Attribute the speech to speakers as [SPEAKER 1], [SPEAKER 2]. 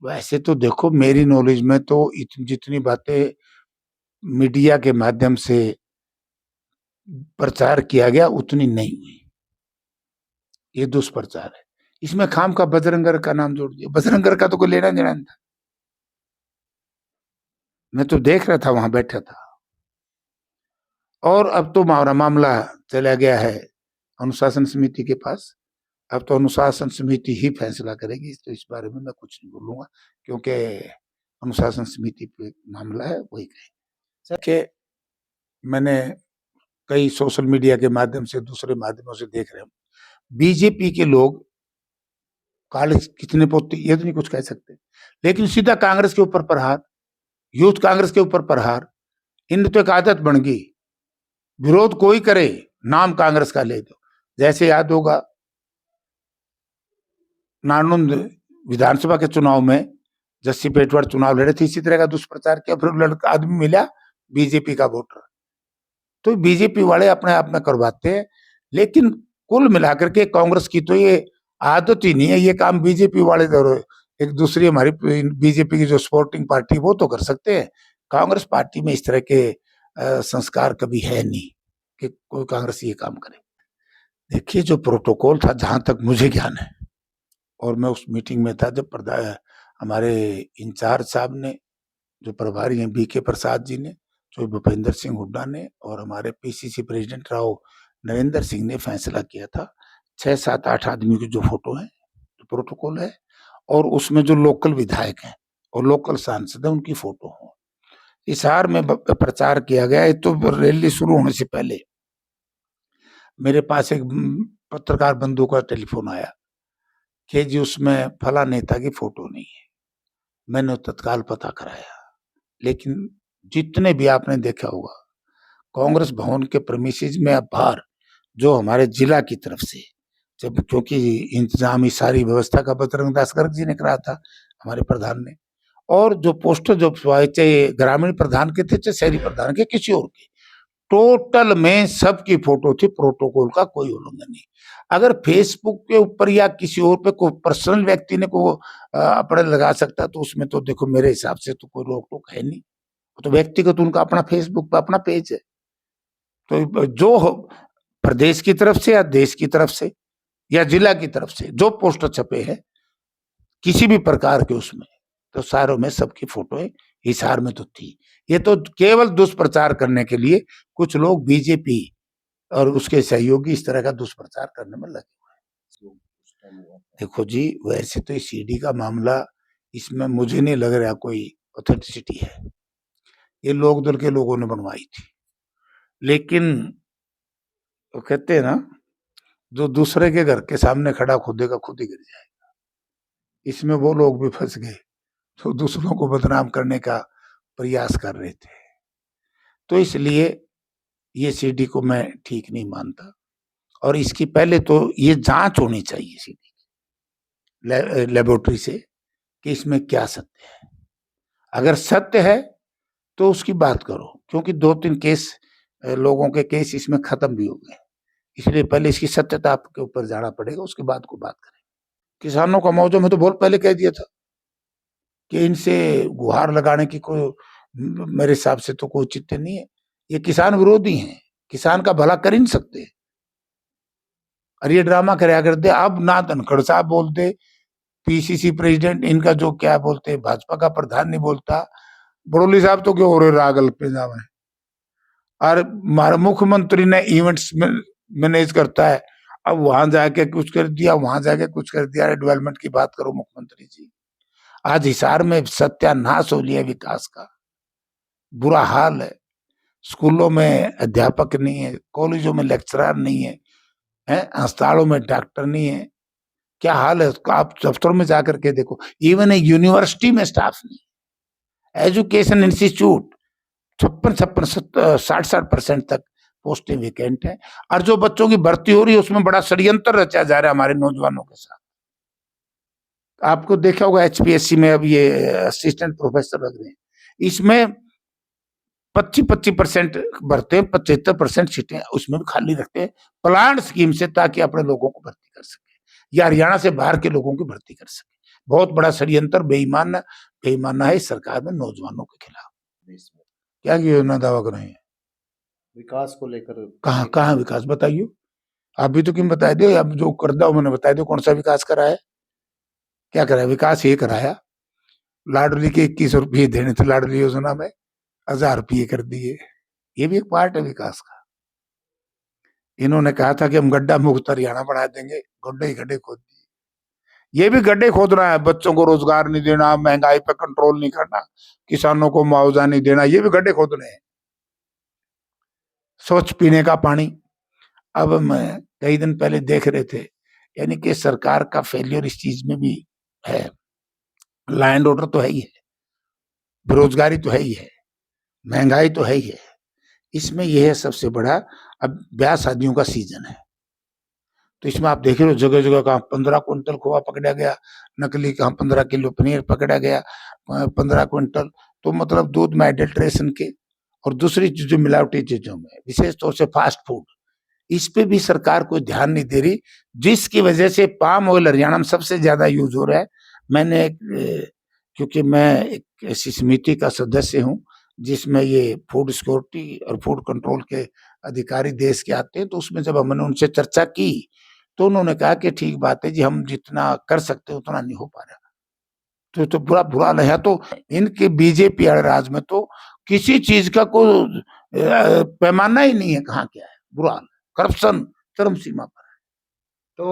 [SPEAKER 1] वैसे तो देखो, मेरी नॉलेज में तो जितनी बातें मीडिया के माध्यम से प्रचार किया गया उतनी नहीं हुई। ये दुष्प्रचार है। इसमें खामखा बजरंगर का नाम जोड़ दिया। बजरंगर का तो कोई लेना देना नहीं था। मैं तो देख रहा था, वहां बैठा था। और अब तो हमारा मामला चला गया है अनुशासन समिति के पास। अब तो अनुशासन समिति ही फैसला करेगी, तो इस बारे में मैं कुछ नहीं बोलूंगा, क्योंकि अनुशासन समिति पे मामला है, वही कहेंगे। कि मैंने कई सोशल मीडिया के माध्यम से, दूसरे माध्यमों से देख रहे हूँ, बीजेपी के लोग काले कितने पोते, ये तो नहीं कुछ कह सकते, लेकिन सीधा कांग्रेस के ऊपर प्रहार, यूथ कांग्रेस के ऊपर प्रहार। इन तो एक आदत बन गई, विरोध कोई करे नाम कांग्रेस का ले दो। जैसे याद होगा नारनौंद विधानसभा के चुनाव में जस्सी पेटवार चुनाव लड़े थे, इसी तरह का दुष्प्रचार किया, फिर लड़का आदमी मिला बीजेपी का वोटर। तो बीजेपी वाले अपने आप में करवाते हैं, लेकिन कुल मिलाकर के कांग्रेस की तो ये आदत ही नहीं है। ये काम बीजेपी वाले, एक दूसरी हमारी बीजेपी की जो सपोर्टिंग पार्टी, वो तो कर सकते हैं। कांग्रेस पार्टी में इस तरह के संस्कार कभी है नहीं कि कोई कांग्रेस ये काम करे। देखिए, जो प्रोटोकॉल था, जहां तक मुझे ज्ञान है, और मैं उस मीटिंग में था जब हमारे इंचार्ज साहब ने, जो प्रभारी हैं बीके प्रसाद जी ने, जो भूपेंद्र सिंह हुड्डा ने, और हमारे पीसीसी प्रेसिडेंट राव नरेंद्र सिंह ने फैसला किया था, 6, 7, 8 आदमी की जो फोटो है, जो प्रोटोकॉल है, और उसमें जो लोकल विधायक हैं और लोकल सांसद हैं, उनकी फोटो हो। हिसार में प्रचार किया गया। तो रैली शुरू होने से पहले मेरे पास एक पत्रकार बंधु का टेलीफोन आया कि जी उसमें फला नेता की फोटो नहीं है। मैंने तत्काल पता कराया, लेकिन जितने भी आपने देखा होगा कांग्रेस भवन के प्रेमिसेस में बाहर, जो हमारे जिला की तरफ से, जब क्योंकि इंतजाम सारी व्यवस्था का बजरंग दास गर्ग जी ने कराया था, हमारे प्रधान ने, और जो पोस्टर जो चाहे ग्रामीण प्रधान के थे, चाहे शहरी प्रधान के, किसी और के, टोटल में सबकी फोटो थी। प्रोटोकॉल का कोई उल्लंघन नहीं। अगर फेसबुक के ऊपर या किसी और पे कोई पर्सनल व्यक्ति ने को अपने लगा सकता, तो उसमें तो देखो मेरे हिसाब से तो कोई रोक टोक है नहीं। तो व्यक्तिगत उनका अपना फेसबुक पे अपना पेज है। तो जो प्रदेश की तरफ से या देश की तरफ से या जिला की तरफ से जो पोस्टर छपे हैं किसी भी प्रकार के, उसमें तो सारों में सबकी फोटो है। हिसार में तो थी। ये तो केवल दुष्प्रचार करने के लिए कुछ लोग बीजेपी और उसके सहयोगी इस तरह का दुष्प्रचार करने में लगे हुए हैं। देखो जी, वैसे तो इस सीडी का मामला, इसमें मुझे नहीं लग रहा कोई ऑथेंटिसिटी है। ये लोक दल के लोगों ने बनवाई थी, लेकिन वो कहते हैं ना, जो दूसरे के घर के सामने खड़ा खुदेगा खुद ही गिर जाएगा। इसमें वो लोग भी फंस गए जो दूसरों को बदनाम करने का प्रयास कर रहे थे। तो इसलिए ये सीडी को मैं ठीक नहीं मानता, और इसकी पहले तो ये जांच होनी चाहिए सीडी की लेबोरेटरी से कि इसमें क्या सत्य है। अगर सत्य है तो उसकी बात करो, क्योंकि 2-3 केस, लोगों के केस इसमें खत्म भी हो गए। इसलिए पहले इसकी सत्यता आपके ऊपर जाना पड़ेगा, उसके बाद को बात करें। किसानों का मौजों में तो बहुत पहले कह दिया था कि इनसे गुहार लगाने की कोई, मेरे हिसाब से तो कोई चित्त नहीं है। ये किसान विरोधी हैं, किसान का भला कर ही नहीं सकते, और ये ड्रामा कराया करते। अब ना धनखड़ साहब बोलते, पीसीसी प्रेसिडेंट इनका जो क्या बोलते, भाजपा का प्रधान नहीं बोलता, बड़ोली साहब तो क्यों हो रहे रागल पे जावे, और हमारा मुख्यमंत्री ने इवेंट्स में मैनेज करता है। अब वहां जाके कुछ कर दिया, वहां जाके कुछ कर दिया। डेवलपमेंट की बात करो मुख्यमंत्री जी। आज हिसार में सत्यानाश हो लिया विकास का, बुरा हाल है। स्कूलों में अध्यापक नहीं है, कॉलेजों में लेक्चरर नहीं है, अस्पतालों में डॉक्टर नहीं है। क्या हाल है उसका, आप दफ्तरों में जाकर के देखो। इवन एक यूनिवर्सिटी में स्टाफ नहीं, एजुकेशन इंस्टीट्यूट 56-60% तक पोस्टें वेकेंट है, और जो बच्चों की भर्ती हो रही है उसमें बड़ा षड्यंत्र रचा जा रहा है हमारे नौजवानों के साथ। आपको देखा होगा एचपीएससी में अब ये असिस्टेंट प्रोफेसर लग रहे हैं, इसमें 25% भरते हैं, 75% सीटें उसमें भी खाली रखते हैं प्लांट स्कीम से, ताकि अपने लोगों को भर्ती कर सके या हरियाणा से बाहर के लोगों की भर्ती कर सके। बहुत बड़ा षड्यंत्र बेईमाना है इस सरकार में नौजवानों के खिलाफ।
[SPEAKER 2] देश में
[SPEAKER 1] क्या योजना दावा कर रहे हैं?
[SPEAKER 2] विकास को लेकर
[SPEAKER 1] कहाँ विकास बताइए। आप भी तो क्यों बता दो, अब जो कर दो मैंने बता दो कौन सा विकास करा है, क्या करा है? विकास ये कराया, लाडली के 21 रुपये देने थे लाडली योजना में, 1000 रुपये कर दिए, ये भी एक पार्ट है विकास का। इन्होंने कहा था कि हम गड्ढा मुक्त हरियाणा बना देंगे, गड्ढे ही गड्ढे खोद दिए। ये भी गड्ढे खोदना है, बच्चों को रोजगार नहीं देना, महंगाई पर कंट्रोल नहीं करना, किसानों को मुआवजा नहीं देना, ये भी गड्ढे खोदने हैं। स्वच्छ पीने का पानी, अब मैं कई दिन पहले देख रहे थे, यानी कि सरकार का फेलियर इस चीज में भी है। लॉ एंड ऑर्डर तो है ही है, बेरोजगारी तो है ही है, महंगाई तो है ही है, इसमें यह है सबसे बड़ा। अब ब्याह शादियों का सीजन है, तो इसमें आप देख रहे हो जगह जगह कहाँ 15 क्विंटल खोआ पकड़ा गया, नकली कहाँ 15 किलो पनीर पकड़ा गया, 15 क्विंटल। तो मतलब दूध में एडल्ट्रेशन के और दूसरी चीजों मिलावटी चीजों में, विशेष तौर से फास्ट फूड, इस पे भी सरकार कोई ध्यान नहीं दे रही, जिसकी वजह से पाम ऑयल हरियाणा में सबसे ज्यादा यूज हो रहा है। मैंने क्योंकि मैं एक ऐसी समिति का सदस्य हूँ जिसमें ये फूड सिक्योरिटी और फूड कंट्रोल के अधिकारी देश के आते हैं, तो उसमें जब हमने उनसे चर्चा की तो उन्होंने कहा कि ठीक बात है जी, हम जितना कर सकते हैं उतना नहीं हो पा रहा। तो बुरा बुरा है। तो इनके बीजेपी राज में तो किसी चीज का कोई पैमाना ही नहीं है, कहाँ क्या है, बुरा हाल, करप्शन चरम सीमा पर।
[SPEAKER 2] तो